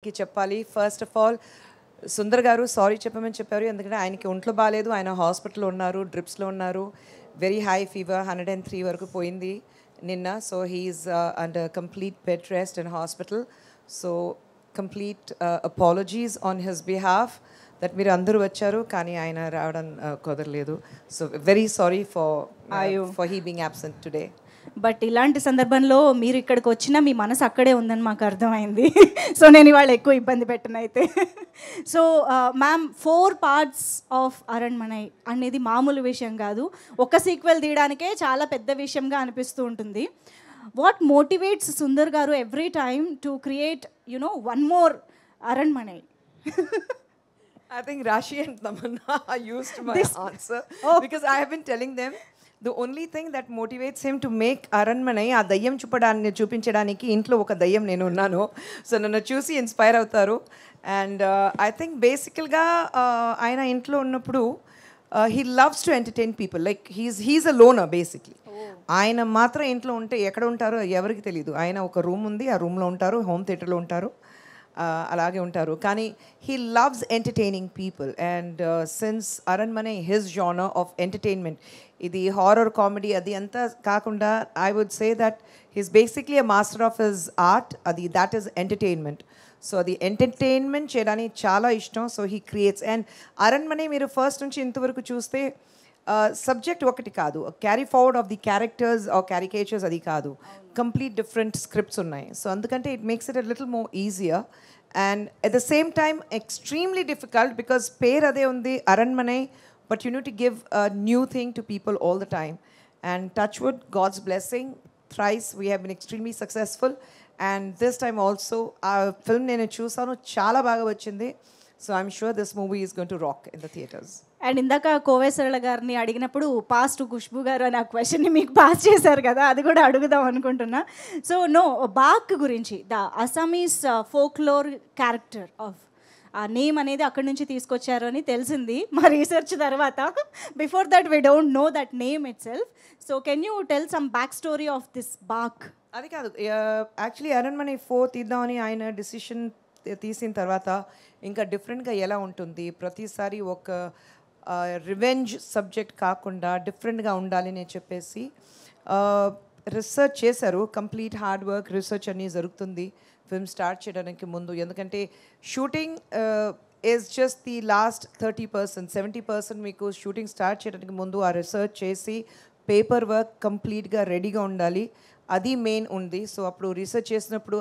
కి చెప్పాలి. First of all Sundar గారు సారీ చెప్పమని చెప్పారు. ఎందుకంటే ఆయనకి ఒంట్లో బాలేదు. ఆయన హాస్పిటల్‌లో ఉన్నారు. డ్రిప్స్‌లో ఉన్నారు. వెరీ హై ఫీవర్ 103 వరకు పోయింది నిన్న. So he is under complete bed rest in hospital. So complete apologies on his behalf that మీరు అందరూ వచ్చారు కానీ ఆయన రావడం కుదరలేదు. So very sorry for he being absent today. But ఇలాంటి సందర్భంలో మీరు ఇక్కడికి వచ్చినా మీ మనసు అక్కడే ఉందని మాకు అర్థమైంది. సో నేను ఇవాళ ఎక్కువ ఇబ్బంది పెట్టను అయితే. So ma'am 4 parts of Aranmanai అనేది మామూలు విషయం కాదు. ఒక సీక్వెల్ తీయడానికే చాలా పెద్ద విషయంగా అనిపిస్తూ ఉంటుంది. వాట్ మోటివేట్స్ సుందర్ గారు every time to create one more Aranmanai? I think Rashi and Tamanna used my answer because I have been telling them the only thing that motivates him to make Aranmanai ఆ దయ్యం చూపించడానికి ఇంట్లో ఒక దయ్యం నేను ఉన్నాను. So నన్ను చూసి ఇన్స్పైర్ అవుతారు. అండ్ ఐ థింక్ బేసికల్గా ఆయన ఇంట్లో ఉన్నప్పుడు he loves to entertain people. Like he's a లోనర్ basically. ఆయన మాత్రం ఇంట్లో ఉంటే ఎక్కడ ఉంటారో ఎవరికి తెలియదు. ఆయన ఒక రూమ్ ఉంది, ఆ రూమ్లో ఉంటారు, హోమ్ థియేటర్లో ఉంటారు, అలాగే ఉంటారు. కానీ he loves entertaining people. And since Aranmanai his genre of entertainment, ఇది హారర్ కామెడీ అది అంతా కాకుండా I would say that he's basically a master of his art. That is entertainment. So అది ఎంటర్టైన్మెంట్ చేయడానికి చాలా ఇష్టం. So he creates. And Aranmanai మీరు first నుంచి ఇంతవరకు చూస్తే సబ్జెక్ట్ ఒకటి కాదు, carry forward of the characters or caricatures అది కాదు, కంప్లీట్ డిఫరెంట్ స్క్రిప్ట్స్ ఉన్నాయి. సో అందుకంటే it makes it a little more easier and at the same time extremely difficult because పేరు అదే ఉంది Aranmanai, but you need to give a new thing to people all the time. And touch wood, God's blessing, thrice we have been extremely successful. And this time also ఆ film నేను చూసాను, చాలా బాగా వచ్చింది. So I'm sure this movie is going to rock in the theatres. And ఇందాక కోవేశ్వరల గారిని అడిగినప్పుడు pass to Khushbu గారు అని ఆ క్వశ్చన్ని మీకు పాస్ చేశారు కదా, అది కూడా అడుగుదాం అనుకుంటున్నా. సో బాక్ గురించి, the Assamese folklore character of a name అనేది అక్కడి నుంచి తీసుకొచ్చారు అని తెలిసింది మా రీసెర్చ్ తర్వాత. Before that we don't know that name itself. So can you tell some back story of this Baak? అది కాదు, యాక్చువల్లీ అరణ్మనై 4 తీద్దామని ఆయన డిసిషన్ తీసిన తర్వాత ఇంకా డిఫరెంట్గా ఎలా ఉంటుంది, ప్రతిసారి ఒక రివెంజ్ సబ్జెక్ట్ కాకుండా డిఫరెంట్గా ఉండాలి అని చెప్పేసి రీసెర్చ్ చేశారు. కంప్లీట్ హార్డ్ వర్క్ రీసెర్చ్ అన్నీ జరుగుతుంది ఫిల్మ్ స్టార్ట్ చేయడానికి ముందు. ఎందుకంటే shooting is just the last 30%, 70% మీకు షూటింగ్ స్టార్ట్ చేయడానికి ముందు ఆ రీసెర్చ్ చేసి పేపర్ వర్క్ కంప్లీట్గా రెడీగా ఉండాలి, అది మెయిన్ ఉంది. సో అప్పుడు రీసెర్చ్ చేసినప్పుడు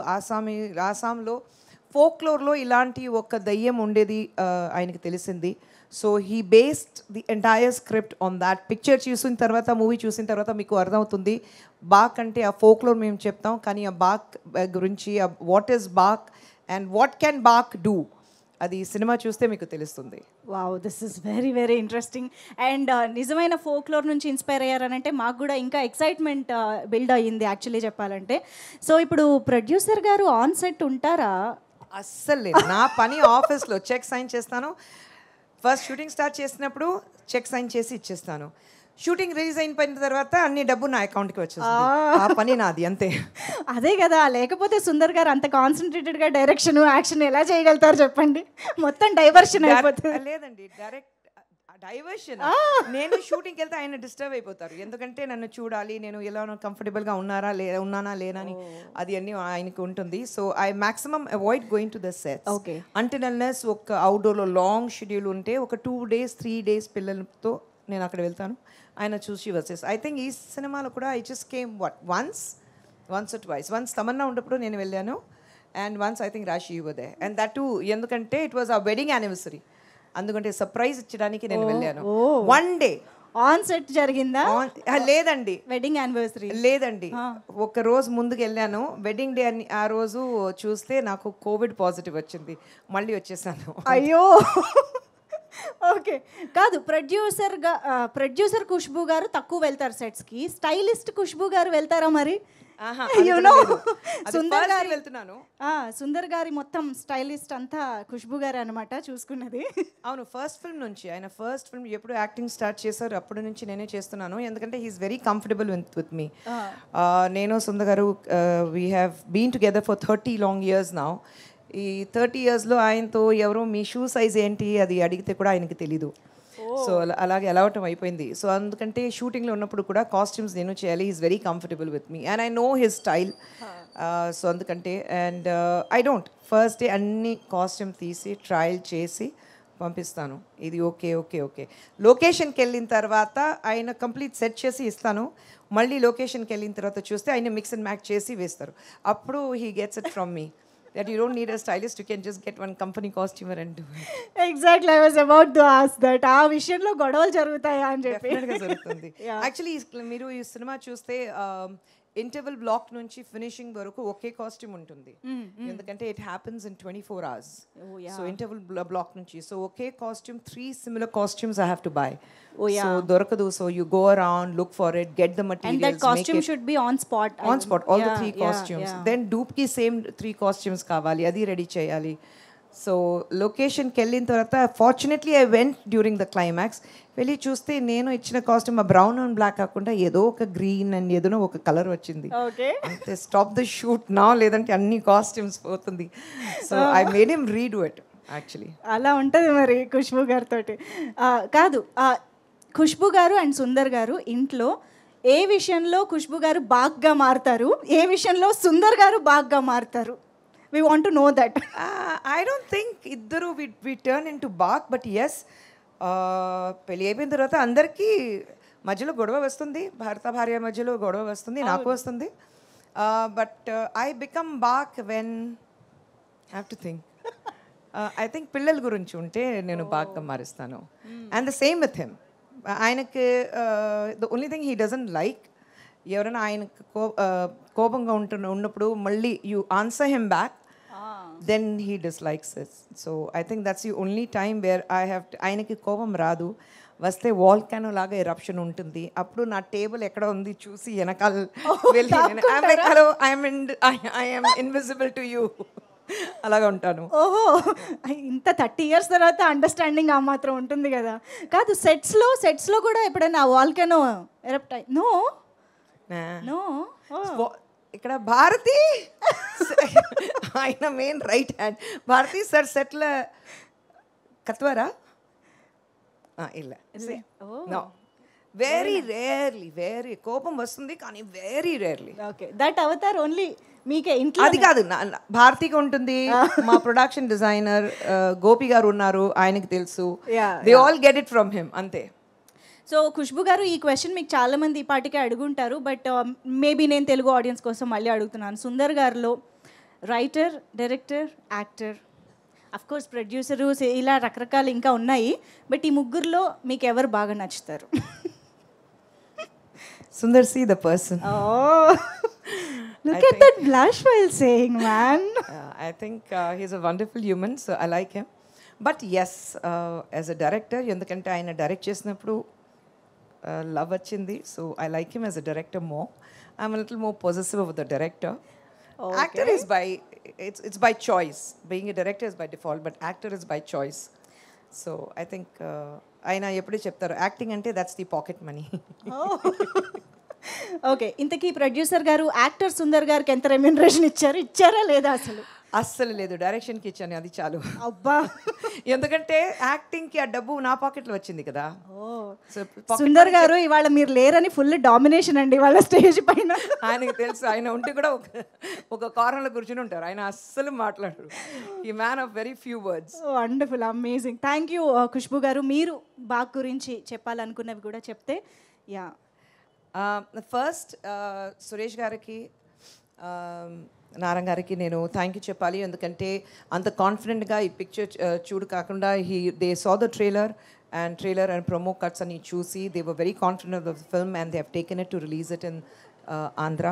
ఆసాంలో ఫోక్లోర్లో ఇలాంటి ఒక దయ్యం ఉండేది ఆయనకి తెలిసింది. So he based the entire script on that. Picture చూసిన తర్వాత, మూవీ చూసిన తర్వాత మీకు అర్థమవుతుంది బాక్ అంటే ఆ ఫోక్లోర్ మేము చెప్తాం, కానీ ఆ బాక్ గురించి what is Baak and what can Baak do అది సినిమా చూస్తే మీకు తెలుస్తుంది. Wow, this is very very interesting. And నిజమైన ఫోక్లోర్ నుంచి ఇన్స్పైర్ అయ్యారనంటే మాకు కూడా ఇంకా ఎక్సైట్మెంట్ బిల్డ్ అయ్యింది యాక్చువల్లీ చెప్పాలంటే. సో ఇప్పుడు ప్రొడ్యూసర్ గారు ఆన్ సెట్ ఉంటారా? అస్సలు లేదు. నా పని ఆఫీస్లో చెక్ సైన్ చేస్తాను. ఫస్ట్ షూటింగ్ స్టార్ట్ చేసినప్పుడు చెక్ సైన్ చేసి ఇచ్చేస్తాను. షూటింగ్ రిలీజ్ అయిపోయిన తర్వాత అన్ని డబ్బు నా అకౌంట్కి వచ్చేస్తుంది. ఆ పని నాది అంతే. అదే కదా, లేకపోతే సుందర్ గారు అంత కాన్సన్ట్రేటెడ్గా డైరెక్షన్ యాక్షన్ ఎలా చేయగలుగుతారు చెప్పండి? మొత్తం డైవర్షన్ అయిపోతుంది. లేదండి, డైరెక్ట్ డైవర్షన్. నేను షూటింగ్కి వెళ్తే ఆయన డిస్టర్బ్ అయిపోతారు, ఎందుకంటే నన్ను చూడాలి, నేను ఎలా కంఫర్టబుల్గా ఉన్నానా లేనా అని అది అన్నీ ఆయనకు ఉంటుంది. So I maximum avoid going to the sets until unless ఒక అవుట్డోర్లో లాంగ్ షెడ్యూల్ ఉంటే ఒక 2 days 3 days పిల్లలతో నేను అక్కడ వెళ్తాను, ఆయన చూసి వచ్చేసి. ఐ థింక్ ఈ సినిమాలో కూడా I just came once or twice. Once Tamannaah ఉన్నప్పుడు నేను వెళ్ళాను, and once I think Raashi you were there. And that too ఎందుకంటే it was a wedding anniversary, అందుకంటే సర్ప్రైజ్ ఇచ్చడానికి నేను వెళ్ళాను. 1 day ఆన్ సెట్ జరిగిందా? లేదండి, వెడ్డింగ్ యానివర్సరీ లేదండి, ఒక రోజు ముందుకు వెళ్ళాను. వెడ్డింగ్ డే అని ఆ రోజు చూస్తే నాకు కోవిడ్ పాజిటివ్ వచ్చింది, మళ్ళీ వచ్చేసాను. అయ్యో. ఓకే, కాదు, ప్రొడ్యూసర్ ఖుష్బు గారు తక్కువ వెళ్తారు సెట్స్కి, స్టైలిస్ట్ ఖుష్బు గారు వెళ్తారా మరి? సుందర్ గారి మొత్తం స్టైలిస్ట్ అంతా ఖుష్బు గారు అనమాట చూసుకున్నది. అవును, ఫస్ట్ ఫిల్మ్ నుంచి ఆయన ఫస్ట్ ఫిల్మ్ ఎప్పుడు యాక్టింగ్ స్టార్ట్ చేశారు అప్పటి నుంచి నేనే చేస్తున్నాను, ఎందుకంటే he's very comfortable with me. నేను Sundar garu we have been together for 30 long years now. ఈ 30 yearsలో ఆయనతో ఎవరో మీ షూ సైజ్ ఏంటి అది అడిగితే కూడా ఆయనకి తెలీదు. సో అలాగే అలవాటం అయిపోయింది. సో అందుకంటే షూటింగ్లో ఉన్నప్పుడు కూడా కాస్ట్యూమ్స్ నేను చేయాలి. Is very comfortable with me and I know his style. So అందుకంటే and I don't first day అన్ని కాస్ట్యూమ్ తీసి ట్రయల్ చేసి పంపిస్తాను. ఇది ఓకే ఓకే ఓకే. లొకేషన్కి వెళ్ళిన తర్వాత ఆయన కంప్లీట్ సెట్ చేసి ఇస్తాను. మళ్ళీ లొకేషన్కి వెళ్ళిన తర్వాత చూస్తే ఆయన మిక్స్ అండ్ మ్యాచ్ చేసి వేస్తారు. అప్పుడు he gets it from me. That you don't need a stylist, you can just get one company costumer and do it. Exactly, I was about to ask that. ఆ విషయంలో గొడవలు జరుగుతాయా అని చెప్పి. Definitely జరుగుతుంది. Actually మీరు ఈ సినిమా చూస్తే ఇంటర్వల్ బ్లాక్ నుంచి ఫినిషింగ్ వరకు ఒకే కాస్ట్యూమ్ ఉంటుంది. ఎందుకంటే it happens in 24 hours. So interval block నుంచి సో ఒకే costume 3 similar costumes I have to buy. So దొరకదు. So you go around, look for it, get the materials, and that costume should be on spot. On spot, all the 3 costumes. Then dupe ki same 3 costumes కావాలి, అది ready చేయాలి. So లొకేషన్కి వెళ్ళిన తర్వాత fortunately I went during the climax. వెళ్ళి చూస్తే నేను ఇచ్చిన కాస్ట్యూమ్ బ్రౌన్ అండ్ బ్లాక్ కాకుండా ఏదో ఒక గ్రీన్ అండ్ ఏదో ఒక కలర్ వచ్చింది. అంతే స్టాప్ ద షూట్ నా, లేదంటే అన్ని కాస్ట్యూమ్స్ పోతుంది. So I made him redo it actually. అలా ఉంటుంది మరి ఖుష్బూ గారితో. కాదు, ఖుష్బూ గారు అండ్ సుందర్ గారు ఇంట్లో ఏ విషయంలో ఖుష్బూ గారు బాగ్గా మారుతారు, ఏ విషయంలో సుందర్ గారు బాగ్గా మారుతారు? We want to know that. I don't think iddaru we turn into bark, but yes, పెళ్ళి అయిపోయిన తర్వాత అందరికీ మధ్యలో గొడవ వస్తుంది. భర్త భార్య మధ్యలో గొడవ వస్తుంది, నాకు వస్తుంది. But I become back when I have to think. I think పిల్లల గురించి ఉంటే నేను బాగా మారుస్తాను. And the same with him. ఆయనకి the only thing he doesn't like ఎవరైనా ఆయనకు కోపంగా ఉన్నప్పుడు మళ్ళీ you answer him back, then he dislikes it. So I think that's the only time where I have ఆయనకి కోపం రాదు, వస్తే వాల్కానో లాగా ఎరప్షన్ ఉంటుంది. అప్పుడు నా టేబుల్ ఎక్కడ ఉంది చూసి వెనకాల వెళ్ళి hello I'm invisible to you అలాగా ఉంటాను. ఓహో, ఇంత 30 years తర్వాత అండర్స్టాండింగ్ ఆ మాత్రం ఉంటుంది కదా. కాదు, సెట్స్లో కూడా ఎప్పుడైనా వాల్కానో ఎరప్ట్ అయ్యి? No no. ఇక్కడ భారతి ఆయన main right hand. Bharathi sir సెట్ల కత్వరా ಇಲ್ಲ. నో, వెరీ రేర్లీ, వెరీ కోపం వస్తుంది కానీ very rarely. Okay, that Avatar only మీకే ఇంట్లో. అది కాదు, భారతికి ఉంటుంది. మా ప్రొడక్షన్ డిజైనర్ గోపి గారు ఉన్నారు, ఆయనకి తెలుసు. They all get it from him, అంతే. సో ఖుష్బూ గారు, ఈ క్వశ్చన్ మీకు చాలామంది ఈ పాటికే అడుగుంటారు, బట్ మేబీ నేను తెలుగు ఆడియన్స్ కోసం మళ్ళీ అడుగుతున్నాను. సుందర్ గారిలో writer, director, actor, of course producer, ఇలా రకరకాలు ఇంకా ఉన్నాయి, బట్ ఈ ముగ్గురులో మీకు ఎవరు బాగా నచ్చుతారు? Sundar see the person. Look at that blush while saying, man. I think he's a wonderful human, so I like him. But yes, as a director, ఎందుకంటే ఆయన డైరెక్ట్ చేసినప్పుడు love వచ్చింది. So I like him as a director more. I'm a little more possessive of the director. Okay. Actor is by, it's by choice. Being a director is by default, but actor is by choice. So I think ఆయన ఎప్పుడూ చెప్తారు, acting అంటే that's the pocket money. Okay, ఇంతకీ producer గారు actor Sundar గారికి ఎంత remuneration ఇచ్చారా లేదా? అస్సలు లేదు, డైరెక్షన్కి ఇచ్చాను, అది చాలు. అబ్బా, ఎందుకంటే యాక్టింగ్కి ఆ డబ్బు నా పాకెట్లో వచ్చింది కదా. సుందర్ గారు ఇవాళ మీరు లేరని ఫుల్ డామినేషన్ అండి వాళ్ళ స్టేజ్ పైన. ఆయనకి తెలుసు, ఆయన ఉంటే కూడా ఒక కార్నర్లో కూర్చొని ఉంటారు, ఆయన అస్సలు మాట్లాడరు. ఈ man of very few words. Wonderful, amazing. Thank you Khushbu గారు. మీరు బాగ్ గురించి చెప్పాలనుకున్నవి కూడా చెప్తే. యా, ఫస్ట్ సురేష్ గారికి, నారాయణ గారికి నేను థ్యాంక్ యూ చెప్పాలి. ఎందుకంటే అంత కాన్ఫిడెంట్గా ఈ పిక్చర్ చూడు కాకుండా they saw the trailer and promo cuts అని చూసి they were very confident of the film and they have taken it to release it in Andhra,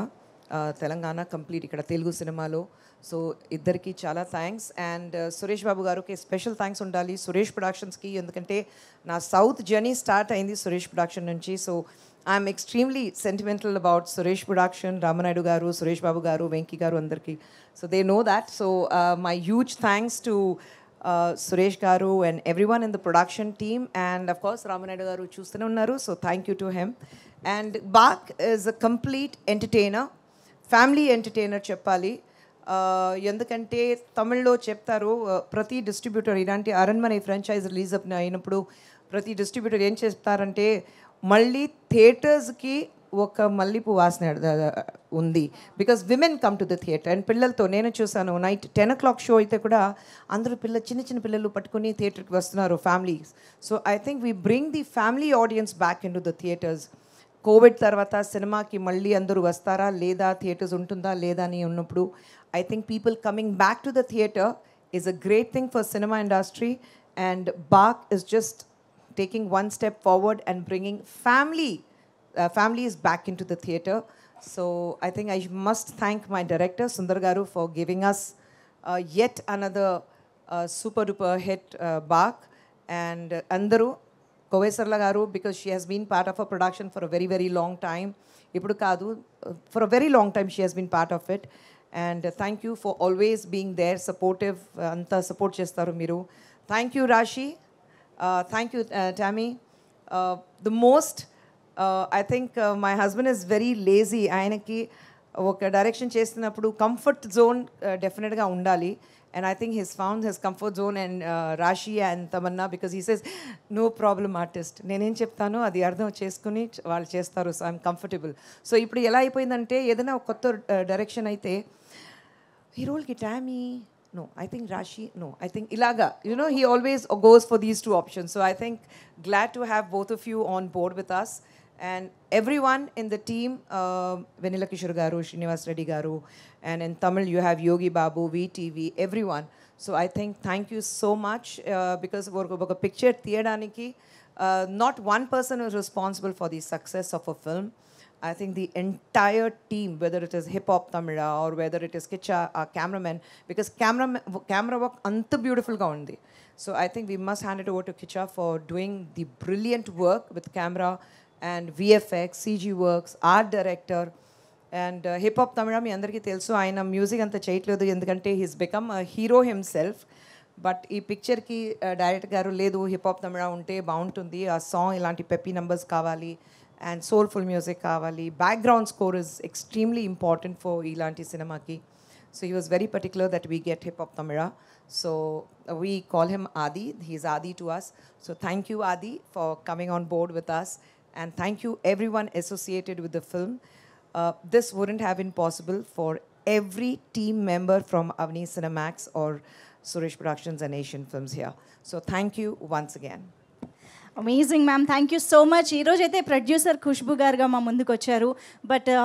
Telangana, complete ఇక్కడ తెలుగు సినిమాలో. సో ఇద్దరికి చాలా థ్యాంక్స్. అండ్ సురేష్ బాబు గారికి స్పెషల్ థ్యాంక్స్ ఉండాలి, సురేష్ ప్రొడక్షన్స్కి. ఎందుకంటే నా సౌత్ జర్నీ స్టార్ట్ అయింది సురేష్ ప్రొడక్షన్ నుంచి. So I'm extremely sentimental about Suresh production, Ramanaidu garu, Suresh Babu garu, Venky garu అందరికీ. So they know that. So my huge thanks to Suresh garu and everyone in the production team. And of course Ramanaidu garu చూస్తూనే ఉన్నారు, so thank you to him. And Baak is a complete entertainer, family entertainer చెప్పాలి. ఎందుకంటే తమిళ్లో చెప్తారు ప్రతి distributor ఇలాంటి Aranmanai franchise release అయినప్పుడు ప్రతి డిస్ట్రిబ్యూటర్ ఏం చేస్తారంటే మళ్ళీ థియేటర్స్కి ఒక మల్లిపు వాసన ఉంది because women come to the theatre and పిల్లలతో నేను చూసాను నైట్ 10 o'clock షో అయితే కూడా అందరూ చిన్న చిన్న పిల్లలు పట్టుకుని థియేటర్కి వస్తున్నారు families so I think we bring the family audience back in to the theatres Covid తర్వాత సినిమాకి మళ్ళీ అందరూ వస్తారా లేదా థియేటర్స్ ఉంటుందా లేదా అని ఉన్నప్పుడు I think people coming back to the theatre is a great thing for cinema industry and Baak is just taking one step forward and bringing families back into the theatre. So I think I must thank my director Sundar Garu for giving us yet another super duper hit Bak and Andaru Kovesarla Garu because she has been part of a production for a very very long time. Ippudu kaadu for a very long time she has been part of it and thank you for always being there supportive anta support chestaru meeru. Thank you Rashi. Thank you, Tammy. The most, I think my husband is very lazy. ఆయనకి ఒక direction చేస్తున్నప్పుడు comfort zone డెఫినెట్గా ఉండాలి and I think he's found his comfort zone and Rashi and Tamannaah because he says no problem artist నేనేం చెప్తానో అది అర్థం చేసుకుని వాళ్ళు చేస్తారు సో ఐఎమ్ కంఫర్టబుల్ సో ఇప్పుడు ఎలా అయిపోయిందంటే ఏదైనా కొత్త డైరెక్షన్ అయితే ఈ రోల్కి Tommy no, I think Rashi, no, I think Ilaga. You know, he always goes for these two options. So I think glad to have both of you on board with us. And everyone in the team, Venila Kishore Garu, Srinivas Reddy Garu, and in Tamil you have Yogi Babu, VTV, everyone. So I think thank you so much because a picture theadaniki, not one person is responsible for the success of a film. I think the entire team, whether it is Hip Hop Tamila or whether it is Kicha, our cameraman, because camera work anta beautiful ga undi. So I think we must hand it over to Kicha for doing the brilliant work with camera and VFX, CG works, art director, and Hip Hop Tamila mi andariki telusu ayana music anta cheyatledu endukante he's become a hero himself. But ఈ పిక్చర్కి director గారు లేదు hip hop తమిళ ఉంటే బాగుంటుంది ఆ song ఇలాంటి peppy numbers కావాలి and soulful music కావాలి background score is extremely important for ఇలాంటి సినిమాకి so he was very particular that we get hip hop Tamizha so we call him Aadhi he's Aadhi to us so thank you Aadhi for coming on board with us and thank you everyone associated with the film this wouldn't have been possible for every team member from Avni Cinemax or Suresh Productions and Asian Films here. So thank you once again. Amazing ma'am thank you so much ఈరోజు అయితే producer Khushbu గారుగా మా ముందుకు వచ్చారు but